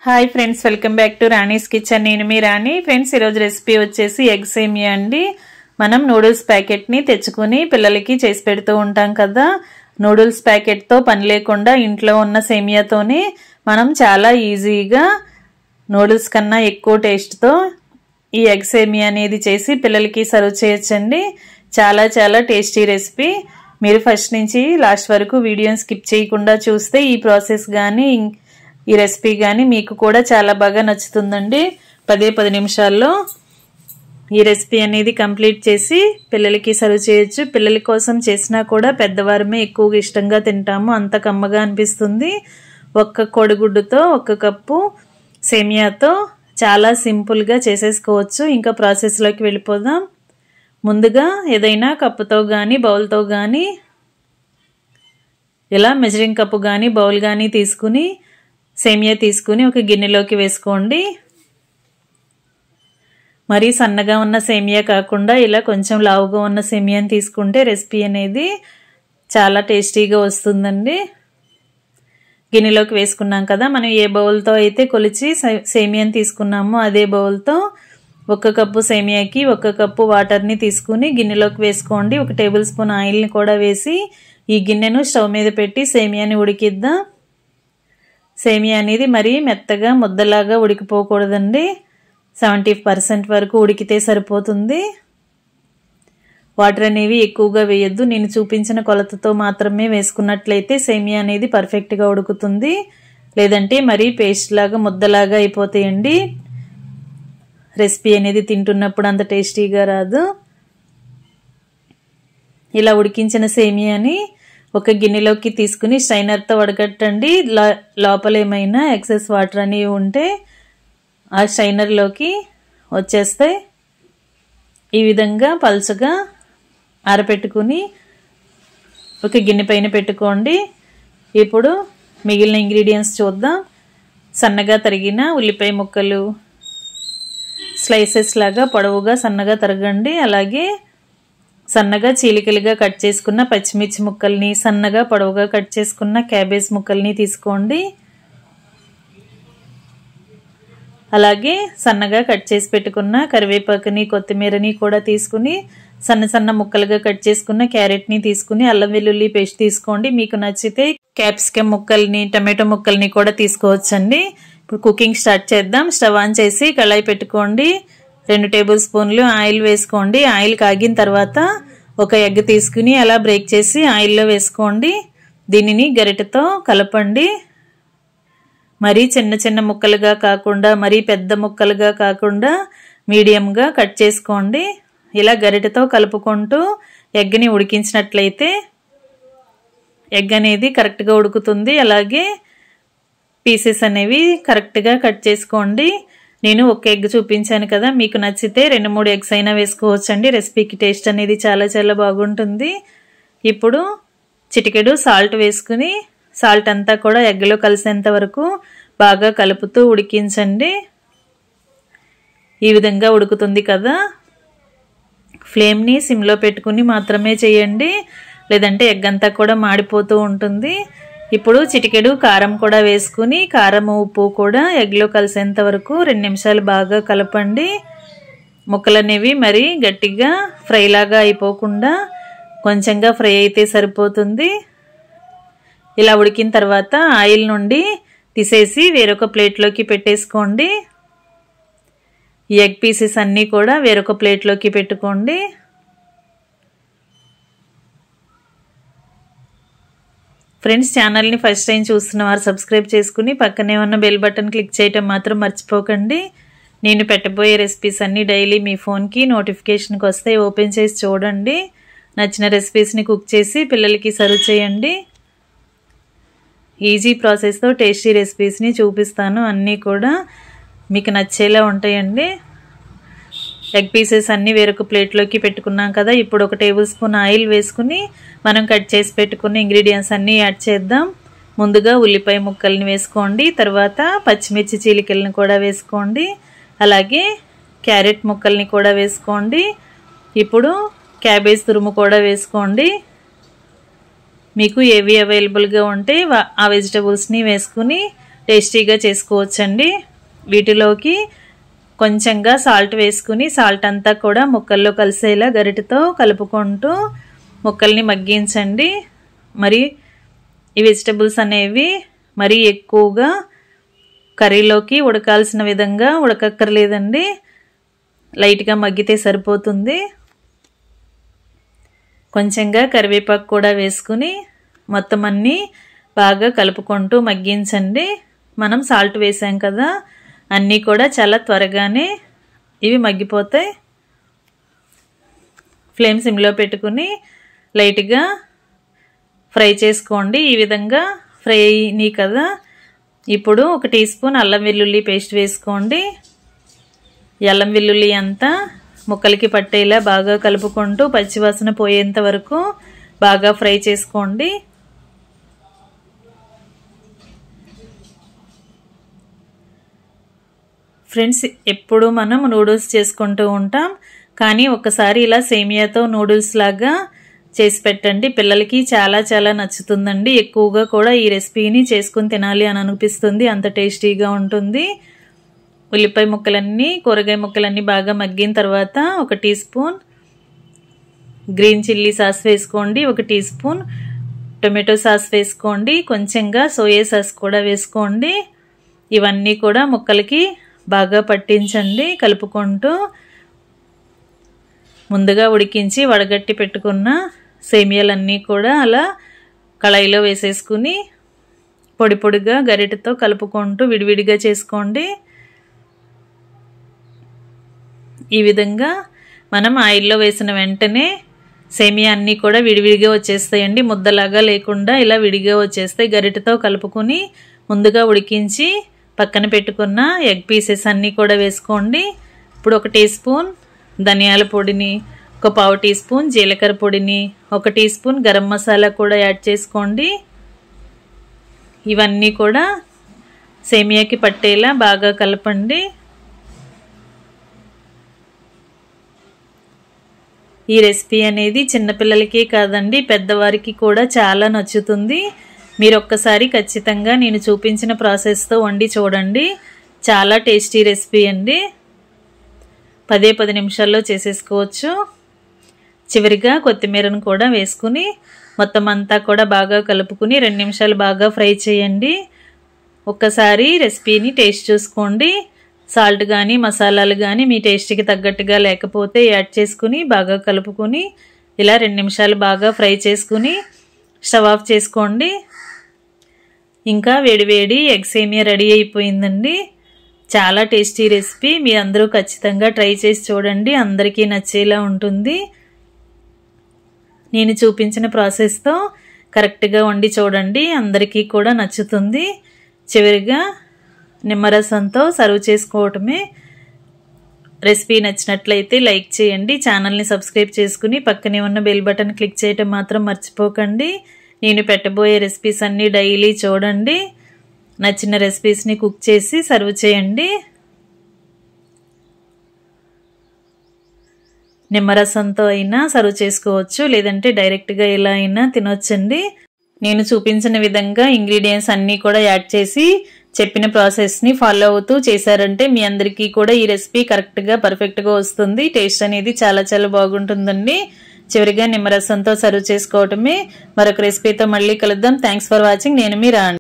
Hi friends, welcome back to Rani's kitchen. నేను మీ రాణి. Friends, ఈరోజు recipe వచ్చేసి ఎగ్ సేమియా అండి. మనం నూడిల్స్ ప్యాకెట్ని తెచ్చుకుని పిల్లలకి చేసి పెడుతూ ఉంటాం కదా. నూడిల్స్ ప్యాకెట్తో పని లేకుండా ఇంట్లో ఉన్న సేమియాతోనే మనం చాలా ఈజీగా నూడిల్స్ కన్నా ఎక్కువ టేస్ట్తో ఈ ఎగ్ సేమియా అనేది చేసి పిల్లలకి సర్వ్ చేయొచ్చండి. చాలా చాలా టేస్టీ రెసిపీ. మీరు ఫస్ట్ నుంచి లాస్ట్ వరకు వీడియోని స్కిప్ చేయకుండా చూస్తే ఈ ప్రాసెస్ కానీ ఈ రెసిపీ కానీ మీకు కూడా చాలా బాగా నచ్చుతుందండి. 10 నిమిషాల్లో ఈ రెసిపీ అనేది కంప్లీట్ చేసి పిల్లలకి సర్వ్ చేయొచ్చు. పిల్లల కోసం చేసినా కూడా పెద్దవారమే ఎక్కువగా ఇష్టంగా తింటాము, అంత కమ్మగా అనిపిస్తుంది. ఒక్క కోడిగుడ్డుతో 1 కప్పు సేమియాతో చాలా సింపుల్గా చేసేసుకోవచ్చు. ఇంకా ప్రాసెస్లోకి వెళ్ళిపోదాం. ముందుగా ఏదైనా కప్పుతో కానీ బౌల్తో కానీ ఇలా మెజరింగ్ కప్పు కానీ బౌల్ కానీ తీసుకుని సేమియా తీసుకుని ఒక గిన్నెలోకి వేసుకోండి. మరీ సన్నగా ఉన్న సేమియా కాకుండా ఇలా కొంచెం లావుగా ఉన్న సేమియాని తీసుకుంటే రెసిపీ అనేది చాలా టేస్టీగా వస్తుందండి. గిన్నెలోకి వేసుకున్నాం కదా. మనం ఏ బౌల్తో అయితే కొలిచి సేమియాని తీసుకున్నామో అదే బౌల్తో 1 కప్పు సేమియాకి 1 కప్పు వాటర్ని తీసుకుని గిన్నెలోకి వేసుకోండి. 1 టేబుల్ స్పూన్ ఆయిల్ని కూడా వేసి ఈ గిన్నెను స్టవ్ మీద పెట్టి సేమియాని ఉడికిద్దాం. సేమియా అనేది మరీ మెత్తగా ముద్దలాగా ఉడికిపోకూడదండి. 70% వరకు ఉడికితే సరిపోతుంది. వాటర్ అనేవి ఎక్కువగా వేయొద్దు. నేను చూపించిన కొలతతో మాత్రమే వేసుకున్నట్లయితే సేమియా అనేది పర్ఫెక్ట్గా ఉడుకుతుంది. లేదంటే మరీ పేస్ట్ లాగా ముద్దలాగా అయిపోతాయండి. రెసిపీ అనేది తింటున్నప్పుడు అంత టేస్టీగా రాదు. ఇలా ఉడికించిన సేమియాని ఒక గిన్నెలోకి తీసుకుని స్ట్రైనర్తో వడగట్టండి. లోపల ఏమైనా ఎక్సెస్ వాటర్ అనేవి ఉంటే ఆ స్ట్రైనర్లోకి వచ్చేస్తాయి. ఈ విధంగా పల్చగా ఆరబెట్టుకుని ఒక గిన్నె పైన పెట్టుకోండి. ఇప్పుడు మిగిలిన ఇంగ్రీడియంట్స్ చూద్దాం. సన్నగా తరిగిన ఉల్లిపాయ ముక్కలు స్లైసెస్ లాగా పొడవుగా సన్నగా తరగండి. అలాగే సన్నగా చీలికలుగా కట్ చేసుకున్న పచ్చిమిర్చి ముక్కల్ని, సన్నగా పొడవుగా కట్ చేసుకున్న క్యాబేజ్ ముక్కల్ని తీసుకోండి. అలాగే సన్నగా కట్ చేసి పెట్టుకున్న కరివేపాకుని, కొత్తిమీరని కూడా తీసుకుని సన్న సన్న ముక్కలుగా కట్ చేసుకున్న క్యారెట్ని తీసుకుని అల్లం వెల్లుల్లి పేస్ట్ తీసుకోండి. మీకు నచ్చితే క్యాప్సికమ్ ముక్కల్ని, టమాటో ముక్కల్ని కూడా తీసుకోవచ్చండి. ఇప్పుడు కుకింగ్ స్టార్ట్ చేద్దాం. స్టవ్ ఆన్ చేసి కళాయి పెట్టుకోండి. 2 టేబుల్ స్పూన్లు ఆయిల్ వేసుకోండి. ఆయిల్ కాగిన తర్వాత ఒక ఎగ్ తీసుకుని అలా బ్రేక్ చేసి ఆయిల్లో వేసుకోండి. దీనిని గరిటెతో కలపండి. మరీ చిన్న చిన్న ముక్కలుగా కాకుండా మరీ పెద్ద ముక్కలుగా కాకుండా మీడియంగా కట్ చేసుకోండి. ఇలా గరిటెతో కలుపుకుంటూ ఎగ్ని ఉడికించినట్లయితే ఎగ్ అనేది కరెక్ట్గా ఉడుకుతుంది. అలాగే పీసెస్ అనేవి కరెక్ట్గా కట్ చేసుకోండి. నేను 1 ఎగ్ చూపించాను కదా, మీకు నచ్చితే 2-3 ఎగ్స్ అయినా వేసుకోవచ్చండి. రెసిపీకి టేస్ట్ అనేది చాలా చాలా బాగుంటుంది. ఇప్పుడు చిటికెడు సాల్ట్ వేసుకుని సాల్ట్ అంతా కూడా ఎగ్లో కలిసేంత వరకు బాగా కలుపుతూ ఉడికించండి. ఈ విధంగా ఉడుకుతుంది కదా. ఫ్లేమ్ని సిమ్లో పెట్టుకుని మాత్రమే చేయండి, లేదంటే ఎగ్ అంతా కూడా మాడిపోతూ ఉంటుంది. ఇప్పుడు చిటికెడు కారం కూడా వేసుకుని కారం ఉప్పు కూడా ఎగ్లో కలిసేంత వరకు 2 నిమిషాలు బాగా కలపండి. ముక్కలు అనేవి మరీ గట్టిగా ఫ్రై లాగా అయిపోకుండా కొంచెంగా ఫ్రై అయితే సరిపోతుంది. ఇలా ఉడికిన తర్వాత ఆయిల్ నుండి తీసేసి వేరొక ప్లేట్లోకి పెట్టేసుకోండి. ఈ ఎగ్ పీసెస్ అన్నీ కూడా వేరొక ప్లేట్లోకి పెట్టుకోండి. ఫ్రెండ్స్, ఛానల్ని ఫస్ట్ టైం చూస్తున్న వారు సబ్స్క్రైబ్ చేసుకుని పక్కనే ఉన్న బెల్ బటన్ క్లిక్ చేయటం మాత్రం మర్చిపోకండి. నేను పెట్టబోయే రెసిపీస్ అన్నీ డైలీ మీ ఫోన్కి నోటిఫికేషన్కి వస్తాయి. ఓపెన్ చేసి చూడండి. నచ్చిన రెసిపీస్ని కుక్ చేసి పిల్లలకి సర్వ్ చేయండి. ఈజీ ప్రాసెస్తో టేస్టీ రెసిపీస్ని చూపిస్తాను. అన్నీ కూడా మీకు నచ్చేలా ఉంటాయండి. ఎగ్ పీసెస్ అన్నీ వేరొక ప్లేట్లోకి పెట్టుకున్నాం కదా. ఇప్పుడు 1 టేబుల్ స్పూన్ ఆయిల్ వేసుకుని మనం కట్ చేసి పెట్టుకున్న ఇంగ్రీడియంట్స్ అన్నీ యాడ్ చేద్దాం. ముందుగా ఉల్లిపాయ ముక్కల్ని వేసుకోండి. తర్వాత పచ్చిమిర్చి చీలికలను కూడా వేసుకోండి. అలాగే క్యారెట్ ముక్కల్ని కూడా వేసుకోండి. ఇప్పుడు క్యాబేజ్ తురుము కూడా వేసుకోండి. మీకు ఏవి అవైలబుల్గా ఉంటే ఆ వెజిటబుల్స్ని వేసుకుని టేస్టీగా చేసుకోవచ్చండి. వీటిలోకి కొంచెంగా సాల్ట్ వేసుకుని సాల్ట్ అంతా కూడా ముక్కల్లో కలిసేలా గరిటెతో కలుపుకుంటూ ముక్కల్ని మగ్గించండి. మరి ఈ వెజిటబుల్స్ అనేవి మరీ ఎక్కువగా కర్రీలోకి ఉడకాల్సిన విధంగా ఉడకక్కర్లేదండి, లైట్గా మగ్గితే సరిపోతుంది. కొంచెంగా కరివేపాకు కూడా వేసుకుని మొత్తం అన్నీ బాగా కలుపుకుంటూ మగ్గించండి. మనం సాల్ట్ వేసాం కదా, అన్నీ కూడా చాలా త్వరగానే ఇవి మగ్గిపోతాయి. ఫ్లేమ్ సిమ్లో పెట్టుకుని లైట్గా ఫ్రై చేసుకోండి. ఈ విధంగా ఫ్రై అయినాయి కదా, ఇప్పుడు 1 టీ స్పూన్ అల్లం వెల్లుల్లి పేస్ట్ వేసుకోండి. అల్లం వెల్లుల్లి అంతా ముక్కలకి పట్టేలా బాగా కలుపుకుంటూ పచ్చివాసన పోయేంత వరకు బాగా ఫ్రై చేసుకోండి. ఫ్రెండ్స్, ఎప్పుడు మనం నూడిల్స్ చేసుకుంటూ ఉంటాం, కానీ ఒకసారి ఇలా సేమియాతో నూడిల్స్ లాగా చేసి పెట్టండి. పిల్లలకి చాలా చాలా నచ్చుతుందండి. ఎక్కువగా కూడా ఈ రెసిపీని చేసుకుని తినాలి అని అనిపిస్తుంది, అంత టేస్టీగా ఉంటుంది. ఉల్లిపాయ ముక్కలన్నీ కూరగాయ ముక్కలన్నీ బాగా మగ్గిన తర్వాత 1 teaspoon green chilli sauce వేసుకోండి, 1 టీ స్పూన్ టొమాటో సాస్ వేసుకోండి, కొంచెంగా సోయా సాస్ కూడా వేసుకోండి. ఇవన్నీ కూడా ముక్కలకి బాగా పట్టించండి కలుపుకుంటూ. ముందుగా ఉడికించి వడగట్టి పెట్టుకున్న సేమియాలన్నీ కూడా అలా కళాయిలో వేసేసుకుని పొడి పొడిగా గరిటెతో కలుపుకుంటూ విడివిడిగా చేసుకోండి. ఈ విధంగా మనం ఆయిల్లో వేసిన వెంటనే సేమియా అన్నీ కూడా విడివిడిగా వచ్చేస్తాయండి, ముద్దలాగా లేకుండా ఇలా విడిగా వచ్చేస్తాయి. గరిటెతో కలుపుకొని ముందుగా ఉడికించి పక్కన పెట్టుకున్న ఎగ్ పీసెస్ అన్నీ కూడా వేసుకోండి. ఇప్పుడు 1 టీ స్పూన్ ధనియాల పొడిని, 1 పావు టీ స్పూన్ జీలకర్ర పొడిని, 1 టీ స్పూన్ గరం మసాలా కూడా యాడ్ చేసుకోండి. ఇవన్నీ కూడా సేమియాకి పట్టేలా బాగా కలపండి. ఈ రెసిపీ అనేది చిన్నపిల్లలకే కాదండి, పెద్దవారికి కూడా చాలా నచ్చుతుంది. మీరు ఒక్కసారి ఖచ్చితంగా నేను చూపించిన ప్రాసెస్తో వండి చూడండి, చాలా టేస్టీ రెసిపీ అండి. 10 నిమిషాల్లో చేసేసుకోవచ్చు. చివరిగా కొత్తిమీరను కూడా వేసుకుని మొత్తం అంతా కూడా బాగా కలుపుకుని 2 నిమిషాలు బాగా ఫ్రై చేయండి. ఒక్కసారి రెసిపీని టేస్ట్ చూసుకోండి. సాల్ట్ కానీ మసాలాలు కానీ మీ టేస్ట్కి తగ్గట్టుగా లేకపోతే యాడ్ చేసుకుని బాగా కలుపుకొని ఇలా 2 నిమిషాలు బాగా ఫ్రై చేసుకుని స్టవ్ ఆఫ్ చేసుకోండి. ఇంకా వేడివేడి ఎగ్ సేమియా రెడీ అయిపోయిందండి. చాలా టేస్టీ రెసిపీ, మీరు అందరూ ఖచ్చితంగా ట్రై చేసి చూడండి, అందరికీ నచ్చేలా ఉంటుంది. నేను చూపించిన ప్రాసెస్తో కరెక్ట్గా వండి చూడండి, అందరికీ కూడా నచ్చుతుంది. చివరిగా నిమ్మరసంతో సర్వ్ చేసుకోవటమే. రెసిపీ నచ్చినట్లయితే లైక్ చేయండి, ఛానల్ని సబ్స్క్రైబ్ చేసుకుని పక్కనే ఉన్న బెల్ బటన్ క్లిక్ చేయటం మాత్రం మర్చిపోకండి. నేను పెట్టబోయే రెసిపీస్ అన్నీ డైలీ చూడండి. నచ్చిన రెసిపీస్ని కుక్ చేసి సర్వ్ చేయండి. నిమ్మరసంతో అయినా సర్వ్ చేసుకోవచ్చు, లేదంటే డైరెక్ట్గా ఎలా అయినా తినొచ్చండి. నేను చూపించిన విధంగా ఇంగ్రీడియంట్స్ అన్నీ కూడా యాడ్ చేసి చెప్పిన ప్రాసెస్ని ఫాలో అవుతూ చేశారంటే మీ అందరికీ కూడా ఈ రెసిపీ కరెక్ట్గా పర్ఫెక్ట్గా వస్తుంది. టేస్ట్ అనేది చాలా చాలా బాగుంటుందండి. చివరిగా నిమ్మరసంతో సర్వ్ చేసుకోవటమే. మరొక రెసిపీతో మళ్ళీ కలుద్దాం. Thanks for watching. నేను మీ రాణి.